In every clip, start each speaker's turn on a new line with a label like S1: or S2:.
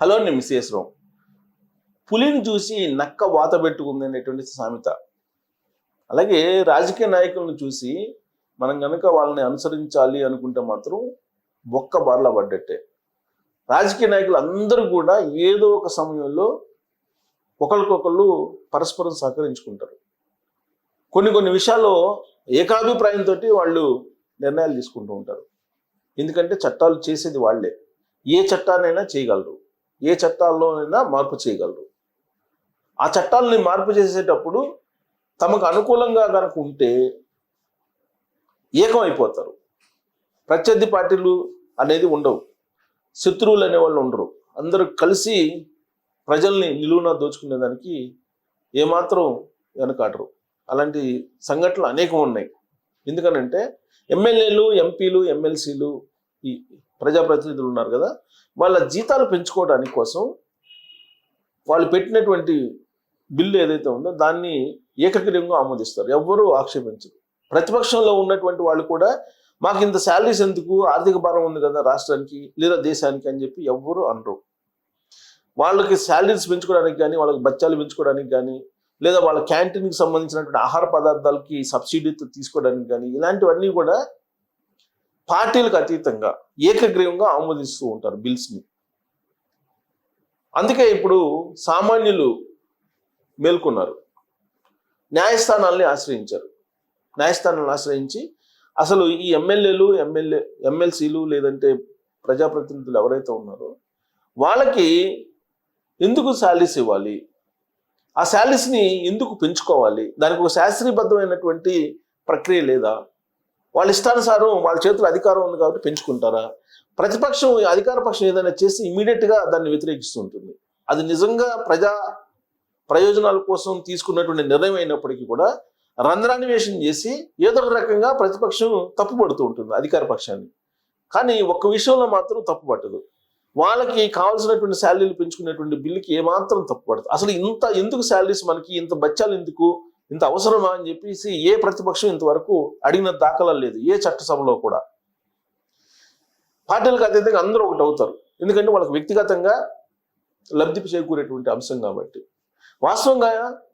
S1: Hello అండి మిస్ఎస్ రావు. పులిని చూసి నక్క వాత పెట్టుకుంది అనేటువంటి సామెత. అలాగే రాజకీయ నాయకులను చూసి మనం కనుక వాళ్ళని అనుసరించాలి అనుకుంటే మాత్రం ఒక్క బార్లా పడ్డట్టే. రాజకీయ నాయకులు అందరూ కూడా ఏదో ఒక సమయంలో ఒకరికొకళ్ళు పరస్పరం సహకరించుకుంటారు. కొన్ని విషయాల్లో ఏకాభిప్రాయంతో వాళ్ళు నిర్ణయాలు తీసుకుంటూ ఉంటారు. ఎందుకంటే చట్టాలు చేసేది వాళ్ళే. ఏ చట్టాన్నైనా చేయగలరు, ఏ చట్టాల్లోనైనా మార్పు చేయగలరు. ఆ చట్టాలని మార్పు చేసేటప్పుడు తమకు అనుకూలంగా కనుక ఉంటే ఏకమైపోతారు. ప్రత్యర్థి పార్టీలు అనేది ఉండవు, శత్రువులు అనేవాళ్ళు ఉండరు. అందరూ కలిసి ప్రజల్ని నిలువున దోచుకునేదానికి ఏమాత్రం వెనకాడరు. అలాంటి సంఘటనలు అనేకం ఉన్నాయి. ఎందుకనంటే ఎమ్మెల్యేలు, ఎంపీలు, ఎమ్మెల్సీలు, ఈ ప్రజాప్రతినిధులు ఉన్నారు కదా, వాళ్ళ జీతాలు పెంచుకోవడానికి కోసం వాళ్ళు పెట్టినటువంటి బిల్లు ఏదైతే ఉందో దాన్ని ఏకగ్రీవంగా ఆమోదిస్తారు. ఎవ్వరూ ఆక్షేపించరు. ప్రతిపక్షంలో ఉన్నటువంటి వాళ్ళు కూడా మాకు ఇంత శాలరీస్ ఎందుకు, ఆర్థిక భారం ఉంది కదా రాష్ట్రానికి లేదా దేశానికి అని చెప్పి ఎవ్వరూ అనరు. వాళ్ళకి శాలరీస్ పెంచుకోవడానికి కానీ, వాళ్ళకి బత్యాలు పెంచుకోవడానికి కానీ, లేదా వాళ్ళ క్యాంటీన్కి సంబంధించినటువంటి ఆహార పదార్థాలకి సబ్సిడీతో తీసుకోవడానికి కానీ, ఇలాంటివన్నీ కూడా పార్టీలకు అతీతంగా ఏకగ్రీవంగా ఆమోదిస్తూ ఉంటారు బిల్స్ని. అందుకే ఇప్పుడు సామాన్యులు మేల్కొన్నారు, న్యాయస్థానాల్ని ఆశ్రయించారు. న్యాయస్థానాలను ఆశ్రయించి అసలు ఈ ఎమ్మెల్యేలు, ఎమ్మెల్సీలు లేదంటే ప్రజాప్రతినిధులు ఎవరైతే ఉన్నారో వాళ్ళకి ఎందుకు శాలరీస్ ఇవ్వాలి, ఆ శాలరీస్ని ఎందుకు పెంచుకోవాలి, దానికి ఒక శాస్త్రీయబద్ధమైనటువంటి ప్రక్రియ లేదా, వాళ్ళ ఇష్టానుసారం వాళ్ళ చేతుల్లో అధికారం ఉంది కాబట్టి పెంచుకుంటారా? ప్రతిపక్షం, అధికార పక్షం ఏదైనా చేసి ఇమీడియట్గా దాన్ని వ్యతిరేకిస్తూ ఉంటుంది. అది నిజంగా ప్రజా ప్రయోజనాల కోసం తీసుకున్నటువంటి నిర్ణయం అయినప్పటికీ కూడా రంధ్రాన్వేషణ చేసి ఏదో ఒక రకంగా ప్రతిపక్షం తప్పుపడుతూ ఉంటుంది అధికార పక్షాన్ని. కానీ ఒక్క విషయంలో మాత్రం తప్పు పట్టదు. వాళ్ళకి కావాల్సినటువంటి శాలరీలు పెంచుకునేటువంటి బిల్లుకి ఏమాత్రం తప్పు పడదు. అసలు ఇంత ఎందుకు శాలరీస్, మనకి ఇంత బత్యాలు ఎందుకు, ఇంత అవసరమా అని చెప్పేసి ఏ ప్రతిపక్షం ఇంతవరకు అడిగిన దాఖలాలు లేదు, ఏ చట్టసభలో కూడా. పార్టీలకు అతీతంగా అందరూ ఒకటి అవుతారు, ఎందుకంటే వాళ్ళకి వ్యక్తిగతంగా లబ్ధి చేకూరేటువంటి అంశం కాబట్టి. వాస్తవంగా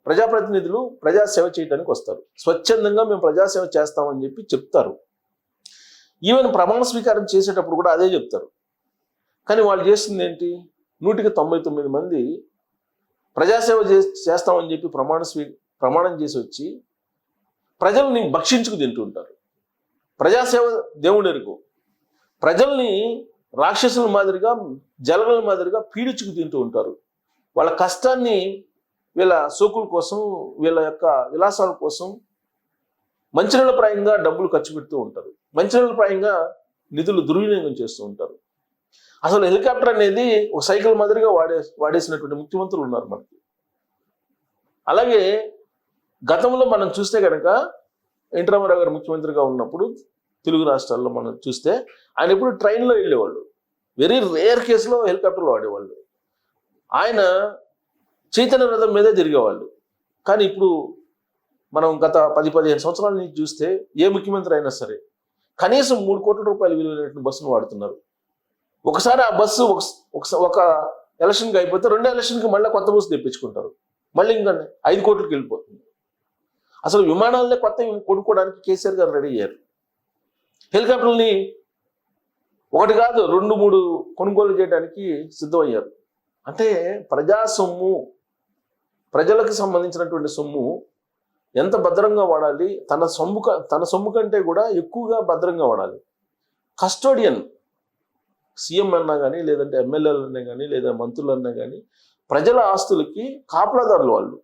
S1: ప్రజాప్రతినిధులు ప్రజాసేవ చేయడానికి వస్తారు, స్వచ్ఛందంగా మేము ప్రజాసేవ చేస్తామని చెప్పి చెప్తారు. ఈవెన్ ప్రమాణ స్వీకారం చేసేటప్పుడు కూడా అదే చెప్తారు. కానీ వాళ్ళు చేస్తుంది ఏంటి? 199 మంది ప్రజాసేవ చేస్తామని చెప్పి ప్రమాణం చేసి వచ్చి ప్రజల్ని భక్షించుకు తింటూ ఉంటారు. ప్రజాసేవ దేవుడు ఎరుగు. ప్రజల్ని రాక్షసుల మాదిరిగా, జలగల మాదిరిగా పీడించుకు తింటూ ఉంటారు. వాళ్ళ కష్టాన్ని వీళ్ళ సోకుల కోసం, వీళ్ళ యొక్క విలాసాల కోసం మంచినీళ్ళ ప్రాయంగా డబ్బులు ఖర్చు పెడుతూ ఉంటారు. మంచినీళ్ళ ప్రాయంగా నిధులు దుర్వినియోగం చేస్తూ ఉంటారు. అసలు హెలికాప్టర్ అనేది ఒక సైకిల్ మాదిరిగా వాడేసినటువంటి ముఖ్యమంత్రులు ఉన్నారు మనకి. అలాగే గతంలో మనం చూస్తే కనుక ఎన్టీ రామారావు గారు ముఖ్యమంత్రిగా ఉన్నప్పుడు తెలుగు రాష్ట్రాల్లో మనం చూస్తే ఆయన ఎప్పుడు ట్రైన్లో వెళ్ళేవాళ్ళు. వెరీ రేర్ కేసులో హెలికాప్టర్లో వాడేవాళ్ళు. ఆయన చైతన్య రథం మీదే తిరిగేవాళ్ళు. కానీ ఇప్పుడు మనం గత 10-15 సంవత్సరాల నుంచి చూస్తే ఏ ముఖ్యమంత్రి అయినా సరే కనీసం 3 కోట్ల రూపాయలు విలువైనటువంటి బస్సును వాడుతున్నారు. ఒకసారి ఆ బస్సు ఒక ఎలక్షన్కి అయిపోతే 2వ ఎలక్షన్కి మళ్ళీ కొత్త బస్సు తెప్పించుకుంటారు. మళ్ళీ ఇంకా 5 కోట్లకి వెళ్ళిపోతుంది. అసలు విమానాలనే కొత్త కొనుక్కోవడానికి కేసీఆర్ గారు రెడీ అయ్యారు. హెలికాప్టర్ని ఒకటి కాదు 2-3 కొనుగోలు చేయడానికి సిద్ధమయ్యారు. అంటే ప్రజా సొమ్ము, ప్రజలకు సంబంధించినటువంటి సొమ్ము ఎంత భద్రంగా వాడాలి, తన సొమ్ము కంటే కూడా ఎక్కువగా భద్రంగా వాడాలి. కస్టోడియన్ సీఎం అన్నా కానీ, లేదంటే ఎమ్మెల్యేలు అన్నా కానీ, లేదా మంత్రులు అన్నా కానీ ప్రజల ఆస్తులకి కాపలాదారులు. వాళ్ళు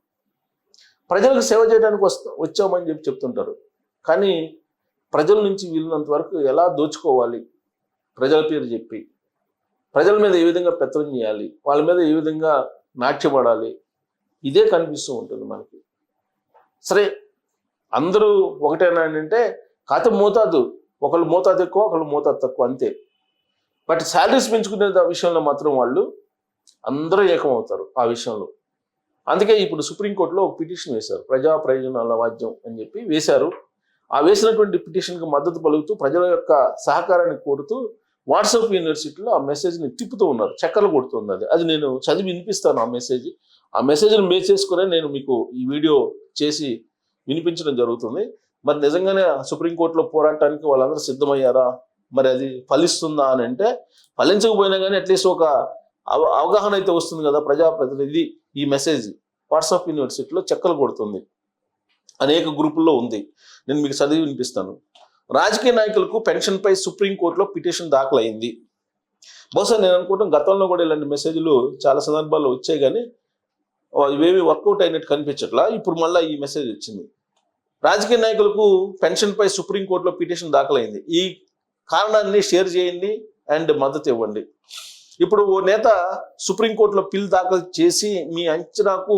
S1: ప్రజలకు సేవ చేయడానికి వచ్చామని చెప్పి చెప్తుంటారు. కానీ ప్రజల నుంచి వీళ్ళంత వరకు ఎలా దోచుకోవాలి, ప్రజల పేరు చెప్పి ప్రజల మీద ఏ విధంగా పెత్తనం చేయాలి, వాళ్ళ మీద ఏ విధంగా నాట్యపడాలి, ఇదే కనిపిస్తూ ఉంటుంది మనకి. సరే అందరూ ఒకటేనా అంటే కాకపోతే మోతాదు, ఒకళ్ళు మోతాదు ఎక్కువ, ఒకళ్ళు మోతాదు తక్కువ, అంతే. బట్ శాలరీస్ పెంచుకునే విషయంలో మాత్రం వాళ్ళు అందరూ ఏకమవుతారు ఆ విషయంలో. అందుకే ఇప్పుడు సుప్రీంకోర్టులో ఒక పిటిషన్ వేశారు, ప్రజా ప్రయోజనాల వాద్యం అని చెప్పి వేశారు. ఆ వేసినటువంటి పిటిషన్కి మద్దతు పలుకుతూ ప్రజల యొక్క సహకారాన్ని కోరుతూ వాట్సాప్ యూనివర్సిటీలో ఆ మెసేజ్ని తిప్పుతూ ఉన్నారు, చక్కర్లు కొడుతుంది. అది నేను చదివి వినిపిస్తాను. ఆ మెసేజ్ని బేస్ చేసుకునే నేను మీకు ఈ వీడియో చేసి వినిపించడం జరుగుతుంది. మరి నిజంగానే సుప్రీంకోర్టులో పోరాటానికి వాళ్ళందరూ సిద్ధమయ్యారా, మరి అది ఫలిస్తుందా అని అంటే, ఫలించకపోయినా కానీ అట్లీస్ట్ ఒక అవగాహన అయితే వస్తుంది కదా ప్రజాప్రతినిధి. ఈ మెసేజ్ వాట్సాప్ యూనివర్సిటీలో చక్కలు కొడుతుంది, అనేక గ్రూపుల్లో ఉంది. నేను మీకు చదివి వినిపిస్తాను. రాజకీయ నాయకులకు పెన్షన్పై సుప్రీంకోర్టులో పిటిషన్ దాఖలైంది. బహుశా నేను అనుకుంటాం గతంలో కూడా ఇలాంటి మెసేజ్లు చాలా సందర్భాల్లో వచ్చాయి, కానీ ఇవేమి వర్కౌట్ అయినట్టు కనిపించట్లా. ఇప్పుడు మళ్ళీ ఈ మెసేజ్ వచ్చింది. రాజకీయ నాయకులకు పెన్షన్పై సుప్రీంకోర్టులో పిటిషన్ దాఖలైంది. ఈ కారణాన్ని షేర్ చేయండి అండ్ మద్దతు ఇవ్వండి. ఇప్పుడు ఓ నేత సుప్రీంకోర్టులో పిల్ దాఖలు చేసి మీ అంచనాకు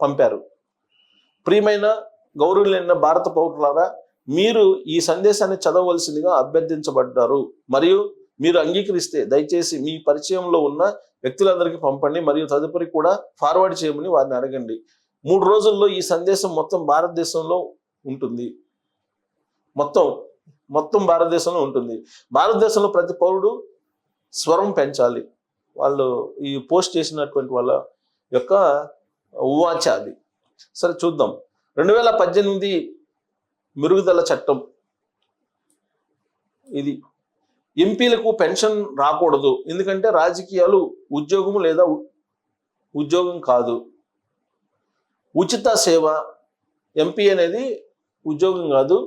S1: పంపారు. ప్రియమైన గౌరవులైన భారత పౌరులారా, మీరు ఈ సందేశాన్ని చదవవలసిందిగా అభ్యర్థించబడ్డారు. మరియు మీరు అంగీకరిస్తే దయచేసి మీ పరిచయంలో ఉన్న వ్యక్తులందరికీ పంపండి మరియు తదుపరి కూడా ఫార్వర్డ్ చేయమని వారిని అడగండి. 3 రోజుల్లో ఈ సందేశం మొత్తం భారతదేశంలో ఉంటుంది. మొత్తం భారతదేశంలో ఉంటుంది. భారతదేశంలో ప్రతి పౌరుడు స్వరం పెంచాలి. వాళ్ళు ఈ పోస్ట్ చేసినటువంటి వాళ్ళ యొక్క ఉవాచ అది. సరే చూద్దాం. 2018 మెరుగుదల చట్టం ఇది. ఎంపీలకు పెన్షన్ రాకూడదు, ఎందుకంటే రాజకీయాలు ఉద్యోగం లేదా ఉద్యోగం కాదు. ఉచిత సేవ, ఎంపీ అనేది ఉద్యోగం కాదు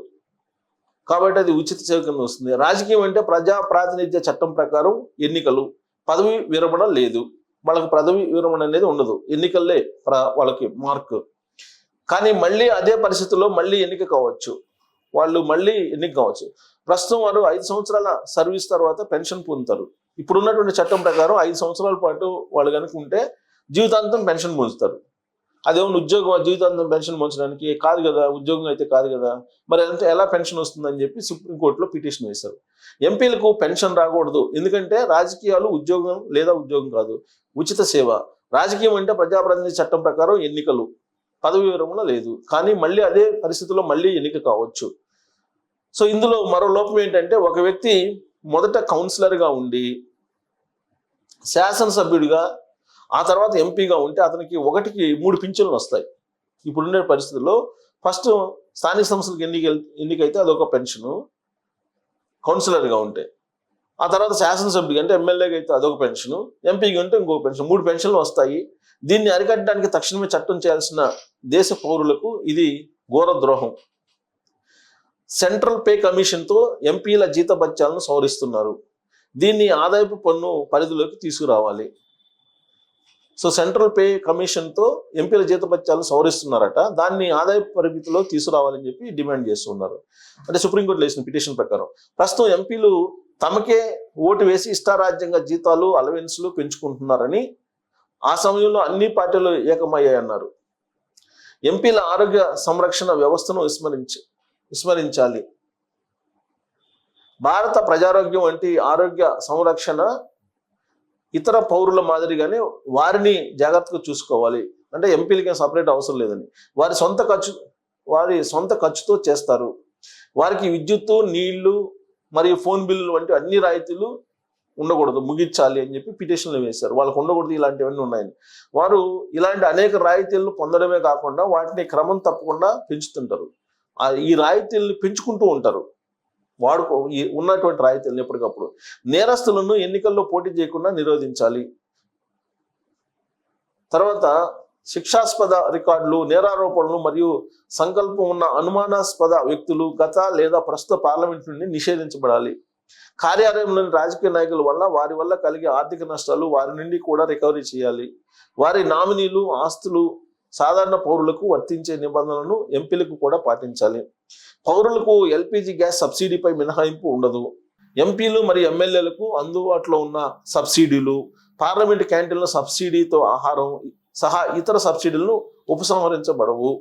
S1: కాబట్టి అది ఉచిత సేవ కింద వస్తుంది. రాజకీయం అంటే ప్రజా ప్రాతినిధ్య చట్టం ప్రకారం ఎన్నికలు, పదవి విరమణ లేదు. వాళ్ళకి పదవి విరమణ అనేది ఉండదు, ఎన్నికల్లే వాళ్ళకి మార్క్. కానీ మళ్ళీ అదే పరిస్థితుల్లో మళ్ళీ ఎన్నిక కావచ్చు, వాళ్ళు మళ్ళీ ఎన్నిక కావచ్చు. ప్రస్తుతం వారు 5 సంవత్సరాల సర్వీస్ తర్వాత పెన్షన్ పొందుతారు. ఇప్పుడున్నటువంటి చట్టం ప్రకారం 5 సంవత్సరాల పాటు వాళ్ళు కనుక ఉంటే జీవితాంతం పెన్షన్ పొందుతారు. అదేమన్నా ఉద్యోగం జీవితాంతం పెన్షన్ పొందడానికి కాదు కదా, ఉద్యోగం అయితే కాదు కదా, మరి అంటే ఎలా పెన్షన్ వస్తుందని చెప్పి సుప్రీంకోర్టులో పిటిషన్ వేశారు. ఎంపీలకు పెన్షన్ రాకూడదు, ఎందుకంటే రాజకీయాలు ఉద్యోగం లేదా ఉద్యోగం కాదు. ఉచిత సేవ, రాజకీయం అంటే ప్రజాప్రతినిధి చట్టం ప్రకారం ఎన్నికలు, పదవి విరమణ లేదు. కానీ మళ్ళీ అదే పరిస్థితుల్లో మళ్ళీ ఎన్నిక కావచ్చు. సో ఇందులో మరో లోపం ఏంటంటే, ఒక వ్యక్తి మొదట కౌన్సిలర్గా ఉండి శాసనసభ్యుడిగా ఆ తర్వాత ఎంపీగా ఉంటే అతనికి 1కి 3 పింఛన్లు వస్తాయి. ఇప్పుడుండే పరిస్థితుల్లో ఫస్ట్ స్థానిక సంస్థలకు ఎన్నికైతే అదొక పెన్షను కౌన్సిలర్గా ఉంటే, ఆ తర్వాత శాసనసభ్యుడిగా అంటే ఎమ్మెల్యేగా అయితే అదొక పెన్షను, ఎంపీగా ఉంటే ఇంకొక పెన్షన్, 3 పెన్షన్లు వస్తాయి. దీన్ని అరికట్టడానికి తక్షణమే చట్టం చేయాల్సిన దేశ పౌరులకు ఇది ఘోర ద్రోహం. సెంట్రల్ పే కమిషన్తో ఎంపీల జీతభత్యాలను సవరిస్తున్నారు. దీన్ని ఆదాయపు పన్ను పరిధిలోకి తీసుకురావాలి. సో సెంట్రల్ పే కమిషన్తో ఎంపీల జీతభత్యాలను సవరిస్తున్నారట, దాన్ని ఆదాయపు పరిమితిలో తీసుకురావాలని చెప్పి డిమాండ్ చేస్తున్నారు. అంటే సుప్రీంకోర్టులో వేసిన పిటిషన్ ప్రకారం ప్రస్తుతం ఎంపీలు తమకే ఓటు వేసి ఇష్టారాజ్యంగా జీతాలు అలవెన్స్లు పెంచుకుంటున్నారని ఆ సమయంలో అన్ని పార్టీలు ఏకమయ్యాయన్నారు. ఎంపీల ఆరోగ్య సంరక్షణ వ్యవస్థను విస్మరించాలి. భారత ప్రజారోగ్యం వంటి ఆరోగ్య సంరక్షణ ఇతర పౌరుల మాదిరిగానే వారిని జాగ్రత్తగా చూసుకోవాలి. అంటే ఎంపీలకి సపరేట్ అవసరం లేదని, వారి సొంత ఖర్చుతో చేస్తారు. వారికి విద్యుత్తు, నీళ్లు మరియు ఫోన్ బిల్లులు వంటి అన్ని రాయితీలు ఉండకూడదు, ముగించాలి అని చెప్పి పిటిషన్లు వేశారు. వాళ్ళకు ఉండకూడదు ఇలాంటివన్నీ ఉన్నాయని. వారు ఇలాంటి అనేక రాయితీలను పొందడమే కాకుండా వాటిని క్రమం తప్పకుండా పెంచుతుంటారు. ఈ రాయితీలను పెంచుకుంటూ ఉంటారు, ఉన్నటువంటి రాయితీలను ఎప్పటికప్పుడు. నేరస్తులను ఎన్నికల్లో పోటీ చేయకుండా నిరోధించాలి. తర్వాత శిక్షాస్పద రికార్డులు, నేరారోపణలు మరియు సంకల్పం ఉన్న అనుమానాస్పద వ్యక్తులు గత లేదా ప్రస్తుత పార్లమెంట్ నుండి నిషేధించబడాలి. కార్యాలయంలోని రాజకీయ నాయకుల వల్ల వారి వల్ల కలిగే ఆర్థిక నష్టాలు వారి నుండి కూడా రికవరీ చేయాలి. వారి నామినీలు, ఆస్తులు సాధారణ పౌరులకు వర్తించే నిబంధనలను ఎంపీలకు కూడా పాటించాలి. పౌరులకు ఎల్పిజి గ్యాస్ సబ్సిడీపై మినహాయింపు ఉండదు. ఎంపీలు మరియు ఎమ్మెల్యేలకు అందుబాటులో ఉన్న సబ్సిడీలు, పార్లమెంట్ క్యాంటీన్ల సబ్సిడీతో ఆహారం సహా ఇతర సబ్సిడీలను ఉపసంహరించబడవు.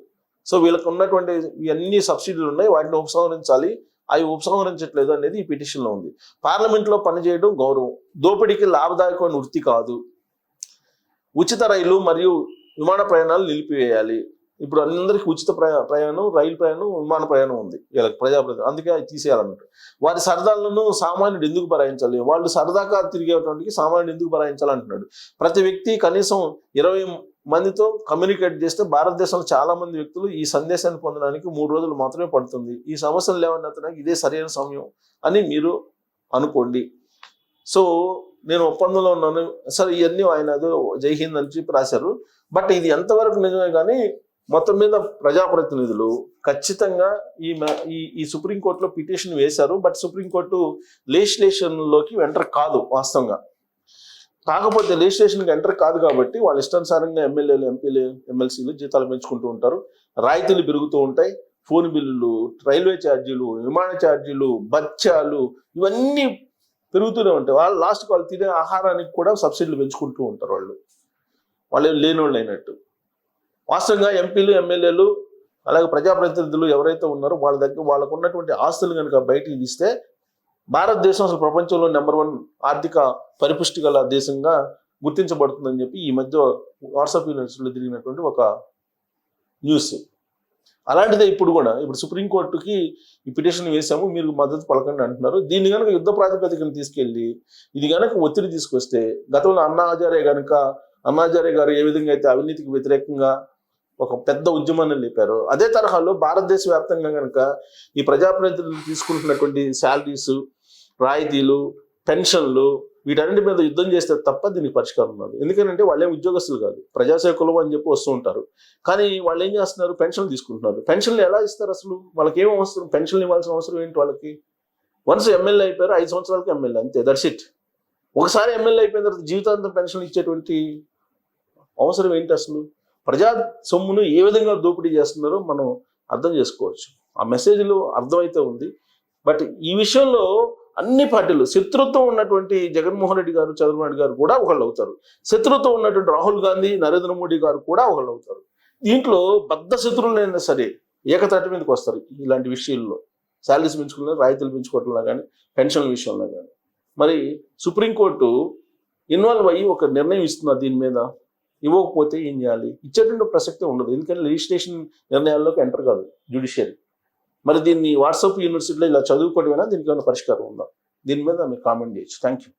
S1: సో వీళ్ళకు ఉన్నటువంటి అన్ని సబ్సిడీలు ఉన్నాయి, వాటిని ఉపసంహరించాలి. అవి ఉపసంహరించట్లేదు అనేది ఈ పిటిషన్లో ఉంది. పార్లమెంట్లో పనిచేయడం గౌరవం, దోపిడీకి లాభదాయకమైన వృత్తి కాదు. ఉచిత రైలు మరియు విమాన ప్రయాణాలు నిలిపివేయాలి. ఇప్పుడు అందరికీ ఉచిత ప్రయాణం, రైలు ప్రయాణం, విమాన ప్రయాణం ఉంది వీళ్ళకి ప్రజాప్రతినిధులు, అందుకే అది తీసేయాలన్నట్టు. వారి సరదాలను సామాన్యుడు ఎందుకు భరాయించాలి? వాళ్ళు సరదాగా తిరిగేటువంటి సామాన్యుడు ఎందుకు భరాయించాలి అంటున్నాడు. ప్రతి వ్యక్తి కనీసం 20 మందితో కమ్యూనికేట్ చేస్తే భారతదేశంలో చాలా మంది వ్యక్తులు ఈ సందేశాన్ని పొందడానికి 3 రోజులు మాత్రమే పడుతుంది. ఈ సమస్యలు లేవనెత్తడానికి ఇదే సరైన సమయం అని మీరు అనుకోండి. సో నేను ఒప్పందంలో ఉన్నాను సార్, ఇవన్నీ ఆయన ఏదో జై హింద్ అని చెప్పి రాశారు. బట్ ఇది ఎంతవరకు నిజమే కానీ మొత్తం మీద ప్రజాప్రతినిధులు ఖచ్చితంగా ఈ సుప్రీంకోర్టులో పిటిషన్ వేశారు. బట్ సుప్రీంకోర్టు లెజిస్లేషన్లోకి ఎంటర్ కాదు వాస్తవంగా. కాకపోతే లెజిస్లేషన్కి ఎంటర్ కాదు కాబట్టి వాళ్ళ ఇష్టానుసారంగా ఎమ్మెల్యేలు, ఎంపీలు, ఎమ్మెల్సీలు జీతాలు పెంచుకుంటూ ఉంటారు, రాయితీలు పెరుగుతూ ఉంటాయి, ఫోన్ బిల్లులు, రైల్వే ఛార్జీలు, విమాన ఛార్జీలు, బత్యాలు ఇవన్నీ పెరుగుతూనే ఉంటాయి. వాళ్ళు లాస్ట్కి వాళ్ళు తినే ఆహారానికి కూడా సబ్సిడీలు పెంచుకుంటూ ఉంటారు. వాళ్ళు లేని వాళ్ళు అయినట్టు. వాస్తవంగా ఎంపీలు, ఎమ్మెల్యేలు అలాగే ప్రజాప్రతినిధులు ఎవరైతే ఉన్నారో వాళ్ళ దగ్గర వాళ్ళకు ఉన్నటువంటి ఆస్తులు కనుక బయటికి తీస్తే భారతదేశం అసలు ప్రపంచంలో నెంబర్ 1 ఆర్థిక పరిపుష్టి గల దేశంగా గుర్తించబడుతుందని చెప్పి ఈ మధ్య వాట్సాప్ యూనివర్సిటీలో తిరిగినటువంటి ఒక న్యూస్. అలాంటిదే ఇప్పుడు కూడా ఇప్పుడు సుప్రీంకోర్టుకి ఈ పిటిషన్ వేసాము, మీరు మద్దతు పలకండి అంటున్నారు. దీన్ని కనుక యుద్ధ ప్రాతిపదికను తీసుకెళ్ళి ఇది కనుక ఒత్తిడి తీసుకొస్తే, గతంలో అన్నా హజారే గారు ఏ విధంగా అయితే అవినీతికి వ్యతిరేకంగా ఒక పెద్ద ఉద్యమాన్ని లేపారు, అదే తరహాలో భారతదేశ వ్యాప్తంగా కనుక ఈ ప్రజాప్రతినిధులు తీసుకుంటున్నటువంటి శాలరీస్, రాయితీలు, పెన్షన్లు వీటన్నిటి మీద యుద్ధం చేస్తే తప్ప దీనికి పరిష్కారం ఉన్నది. ఎందుకంటే వాళ్ళేం ఉద్యోగస్తులు కాదు, ప్రజాసేవకులు అని చెప్పి వస్తూ ఉంటారు. కానీ వాళ్ళు ఏం చేస్తున్నారు? పెన్షన్లు తీసుకుంటున్నారు. పెన్షన్లు ఎలా ఇస్తారు? అసలు వాళ్ళకి ఏం అవసరం? పెన్షన్లు ఇవ్వాల్సిన అవసరం ఏంటి వాళ్ళకి? వన్స్ ఎమ్మెల్యే అయిపోయారు, 5 సంవత్సరాలకి ఎమ్మెల్యే, అంతే, దట్స్ ఇట్. ఒకసారి ఎమ్మెల్యే అయిపోయిన తర్వాత జీవితాంతం పెన్షన్ ఇచ్చేటువంటి అవసరం ఏంటి? అసలు ప్రజా సొమ్మును ఏ విధంగా దోపిడీ చేస్తున్నారో మనం అర్థం చేసుకోవచ్చు. ఆ మెసేజ్లో అర్థమైతే ఉంది. బట్ ఈ విషయంలో అన్ని పార్టీలు, శత్రుత్వం ఉన్నటువంటి జగన్మోహన్ రెడ్డి గారు, చంద్రబాబు నాయుడు గారు కూడా ఒకళ్ళు అవుతారు, శత్రుత్వం ఉన్నటువంటి రాహుల్ గాంధీ, నరేంద్ర మోడీ గారు కూడా ఒకళ్ళు అవుతారు. దీంట్లో బద్ధ శత్రువులైనా సరే ఏకతాటి మీదకి వస్తారు ఇలాంటి విషయాల్లో, శాలరీస్ పెంచుకున్నా, రాయితీలు పెంచుకోవడంలో కానీ, పెన్షన్ల విషయంలో కానీ. మరి సుప్రీంకోర్టు ఇన్వాల్వ్ అయ్యి ఒక నిర్ణయం ఇస్తున్నారు దీని మీద. ఇవ్వకపోతే ఏం చేయాలి? ఇచ్చేటువంటి ప్రసక్తే ఉండదు, ఎందుకంటే లెజిస్లేషన్ నిర్ణయాల్లోకి ఎంటర్ కాదు జ్యుడిషియరీ. మరి దీన్ని వాట్సాప్ యూనివర్సిటీలో ఇలా చదువుకోవడమేనా? దీనికి ఏమైనా పరిష్కారం ఉందా? దీని మీద మీరు కామెంట్ చేయొచ్చు. Thank you.